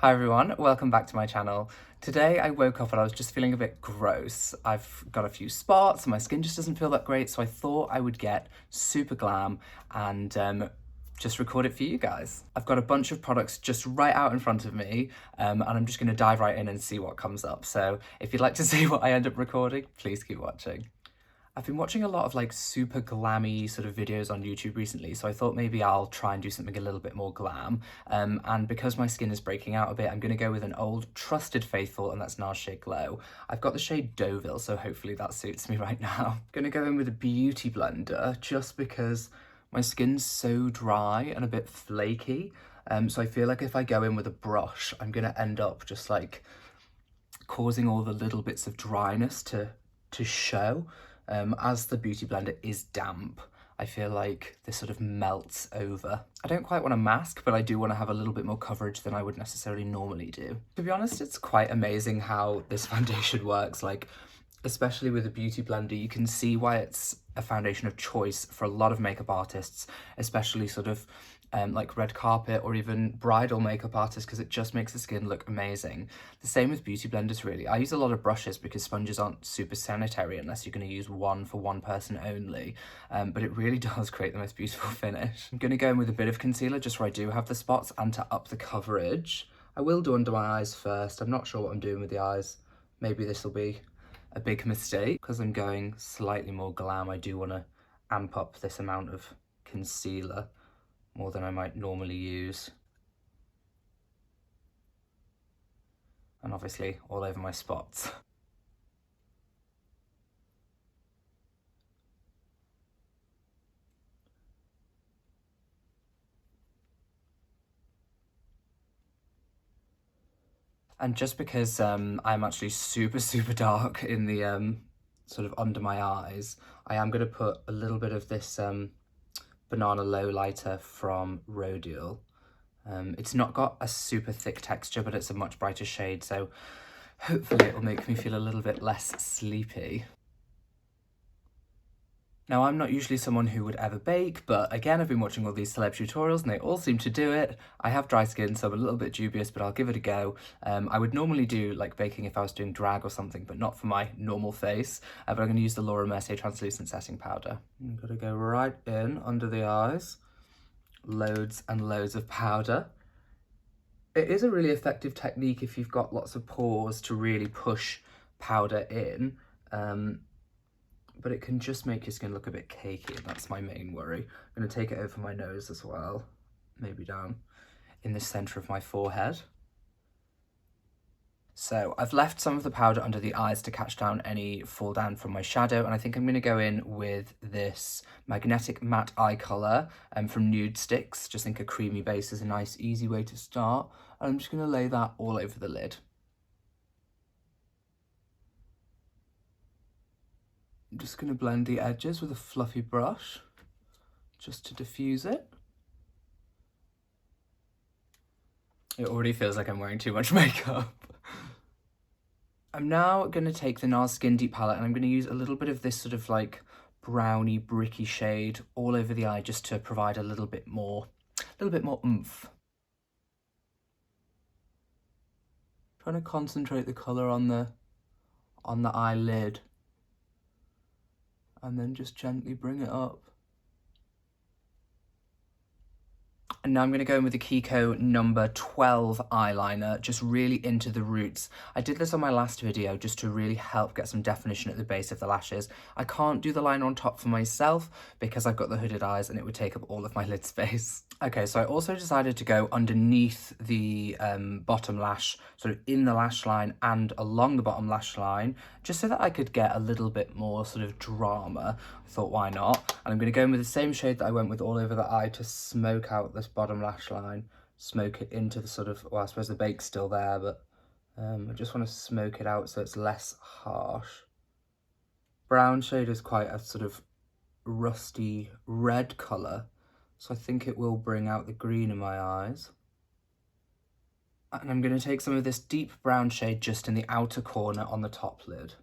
Hi everyone, welcome back to my channel. Today I woke up and I was just feeling a bit gross. I've got a few spots and my skin just doesn't feel that great, so I thought I would get super glam and just record it for you guys. I've got a bunch of products just right out in front of me and I'm just going to dive right in and see what comes up. So if you'd like to see what I end up recording, please keep watching. I've been watching a lot of like super glammy sort of videos on YouTube recently, so I thought maybe I'll try and do something a little bit more glam. And because my skin is breaking out a bit, I'm going to go with an old trusted faithful, and that's Narshay Glow. I've got the shade Deauville, so hopefully that suits me right now. I'm going to go in with a beauty blender just because my skin's so dry and a bit flaky. So I feel like if I go in with a brush, I'm going to end up just like causing all the little bits of dryness to show. As the beauty blender is damp, I feel like this sort of melts over. I don't quite want to mask, but I do want to have a little bit more coverage than I would necessarily normally do. To be honest, it's quite amazing how this foundation works, like, especially with a beauty blender, you can see why it's a foundation of choice for a lot of makeup artists, especially sort of like red carpet or even bridal makeup artists, because it just makes the skin look amazing. The same with beauty blenders, really. I use a lot of brushes because sponges aren't super sanitary unless you're going to use one for one person only, but it really does create the most beautiful finish. I'm going to go in with a bit of concealer just where I do have the spots and to up the coverage. I will do under my eyes first. I'm not sure what I'm doing with the eyes. Maybe this will be a big mistake. Because I'm going slightly more glam, I do want to amp up this amount of concealer more than I might normally use. And obviously all over my spots. And just because I'm actually super dark in the sort of under my eyes, I am going to put a little bit of this banana lowlighter from Rodial. It's not got a super thick texture, but it's a much brighter shade, so hopefully it'll make me feel a little bit less sleepy. Now, I'm not usually someone who would ever bake, but again, I've been watching all these celeb tutorials and they all seem to do it. I have dry skin, so I'm a little bit dubious, but I'll give it a go. I would normally do like baking if I was doing drag or something, but not for my normal face. But I'm going to use the Mercier translucent setting powder. I'm going to go right in under the eyes. Loads and loads of powder. It is a really effective technique if you've got lots of pores to really push powder in. But it can just make your skin look a bit cakey, and that's my main worry. I'm going to take it over my nose as well, maybe down in the centre of my forehead. So I've left some of the powder under the eyes to catch down any fall down from my shadow, and I think I'm going to go in with this magnetic matte eye colour from Nude Stix. Just think a creamy base is a nice easy way to start, and I'm just going to lay that all over the lid. I'm just going to blend the edges with a fluffy brush, just to diffuse it. It already feels like I'm wearing too much makeup. I'm now going to take the Nars Skin Deep palette and I'm going to use a little bit of this sort of like browny, bricky shade all over the eye just to provide a little bit more oomph. Trying to concentrate the colour on the eyelid. And then just gently bring it up. And now I'm going to go in with the Kiko number 12 eyeliner, just really into the roots. I did this on my last video just to really help get some definition at the base of the lashes. I can't do the liner on top for myself because I've got the hooded eyes and it would take up all of my lid space. Okay, so I also decided to go underneath the bottom lash, sort of in the lash line and along the bottom lash line, just so that I could get a little bit more sort of drama. I thought, why not? And I'm going to go in with the same shade that I went with all over the eye to smoke out this bottom lash line, smoke it into the sort of, well, I suppose the bake's still there, but I just want to smoke it out so it's less harsh. Brown shade is quite a sort of rusty red colour, so I think it will bring out the green in my eyes. And I'm going to take some of this deep brown shade just in the outer corner on the top lid.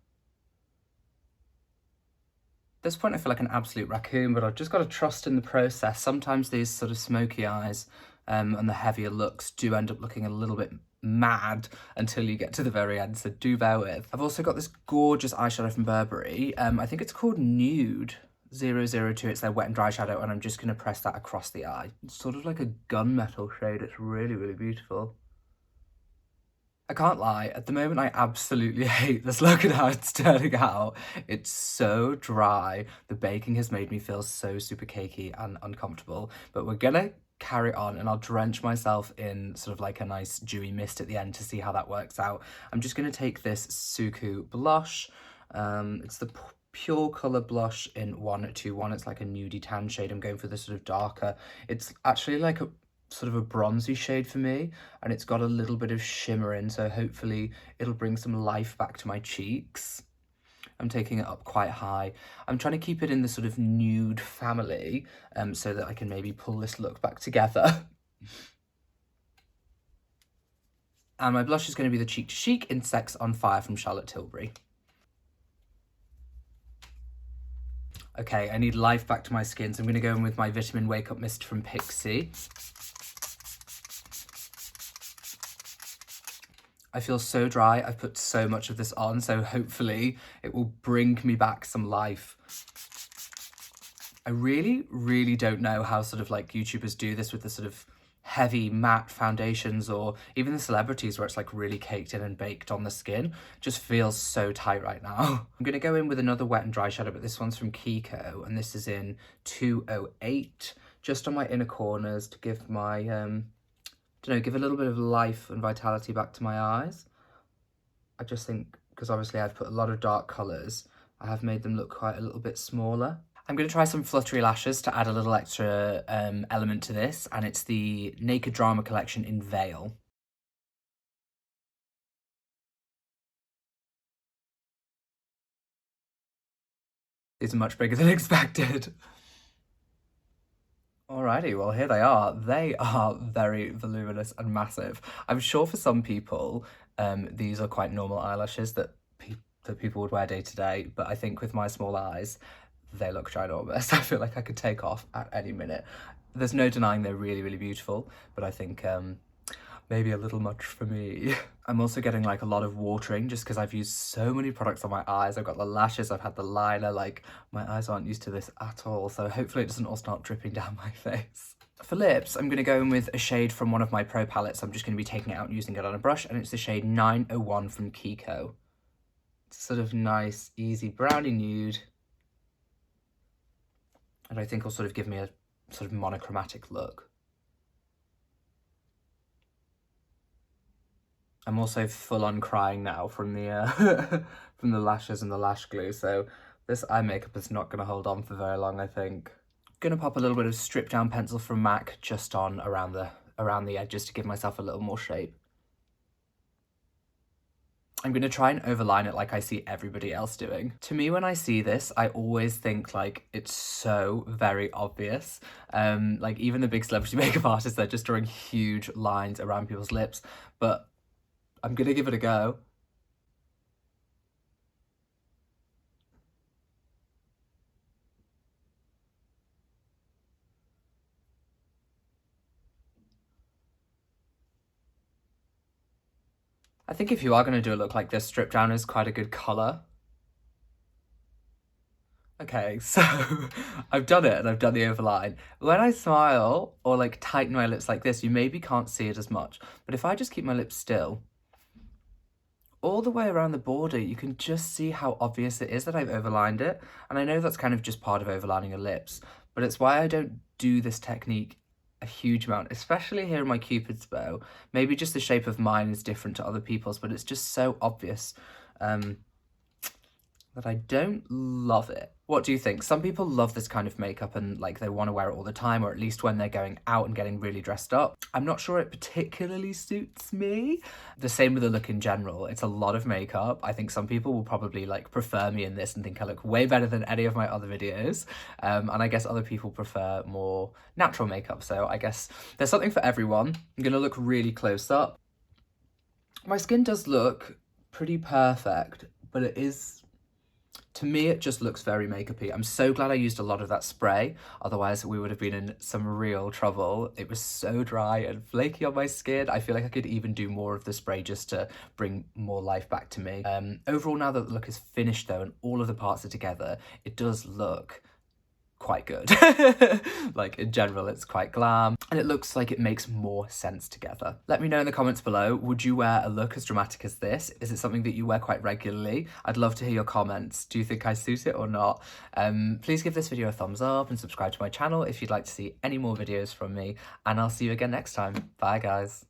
At this point I feel like an absolute raccoon, but I've just got to trust in the process. Sometimes these sort of smoky eyes and the heavier looks do end up looking a little bit mad until you get to the very end, so do bear with. I've also got this gorgeous eyeshadow from Burberry. I think it's called Nude 002. It's their wet and dry shadow, and I'm just going to press that across the eye. It's sort of like a gunmetal shade. It's really, really beautiful. I can't lie, at the moment I absolutely hate this look and how it's turning out. It's so dry. The baking has made me feel so super cakey and uncomfortable, but we're gonna carry on and I'll drench myself in sort of like a nice dewy mist at the end to see how that works out. I'm just gonna take this Suqqu blush. It's the Pure Colour blush in 121. It's like a nudie tan shade. I'm going for this sort of darker. It's actually like a sort of a bronzy shade for me, and it's got a little bit of shimmer in, so hopefully it'll bring some life back to my cheeks. I'm taking it up quite high. I'm trying to keep it in the sort of nude family, so that I can maybe pull this look back together. And my blush is going to be the Cheek to Chic in Sex on Fire from Charlotte Tilbury. Okay, I need life back to my skin, so I'm going to go in with my Vitamin Wake Up Mist from Pixi. I feel so dry. I've put so much of this on, so hopefully it will bring me back some life. I really, really don't know how sort of like YouTubers do this with the sort of heavy matte foundations, or even the celebrities where it's like really caked in and baked on the skin. It just feels so tight right now. I'm going to go in with another wet and dry shadow, but this one's from Kiko, and this is in 208, just on my inner corners to give my, give a little bit of life and vitality back to my eyes. I just think, because obviously I've put a lot of dark colours, I have made them look quite a little bit smaller. I'm going to try some fluttery lashes to add a little extra element to this, and it's the Naked Drama collection in Veil. These are much bigger than expected. Alrighty, well here they are. They are very voluminous and massive. I'm sure for some people, these are quite normal eyelashes that people would wear day to day, but I think with my small eyes, they look ginormous. I feel like I could take off at any minute. There's no denying they're really, really beautiful, but I think maybe a little much for me. I'm also getting like a lot of watering just because I've used so many products on my eyes. I've got the lashes, I've had the liner, like my eyes aren't used to this at all. So hopefully it doesn't all start dripping down my face. For lips, I'm going to go in with a shade from one of my pro palettes. I'm just going to be taking it out and using it on a brush, and it's the shade 901 from Kiko. It's sort of nice, easy brownie nude. And I think will sort of give me a sort of monochromatic look. I'm also full on crying now from the from the lashes and the lash glue, so this eye makeup is not going to hold on for very long, I think. Gonna pop a little bit of strip down pencil from MAC just on around the edges to give myself a little more shape. I'm going to try and overline it like I see everybody else doing. To me, when I see this, I always think like it's so very obvious. Like even the big celebrity makeup artists, they're just drawing huge lines around people's lips, but I'm going to give it a go. I think if you are going to do a look like this, strip down is quite a good colour. Okay, so I've done it and I've done the overline. When I smile or like tighten my lips like this, you maybe can't see it as much. But if I just keep my lips still, all the way around the border, you can just see how obvious it is that I've overlined it. And I know that's kind of just part of overlining your lips, but it's why I don't do this technique a huge amount, especially here in my Cupid's bow. Maybe just the shape of mine is different to other people's, but it's just so obvious that I don't love it. What do you think? Some people love this kind of makeup and like they want to wear it all the time, or at least when they're going out and getting really dressed up. I'm not sure it particularly suits me. The same with the look in general. It's a lot of makeup. I think some people will probably like prefer me in this and think I look way better than any of my other videos. And I guess other people prefer more natural makeup. So I guess there's something for everyone. I'm gonna look really close up. My skin does look pretty perfect, but it is, To me, it just looks very makeup-y. I'm so glad I used a lot of that spray, otherwise we would have been in some real trouble. It was so dry and flaky on my skin. I feel like I could even do more of the spray just to bring more life back to me. Overall, now that the look is finished though, and all of the parts are together, it does look quite good. Like in general, it's quite glam and it looks like it makes more sense together. Let me know in the comments below, would you wear a look as dramatic as this? Is it something that you wear quite regularly? I'd love to hear your comments. Do you think I suit it or not? Please give this video a thumbs up and subscribe to my channel if you'd like to see any more videos from me, and I'll see you again next time. Bye guys.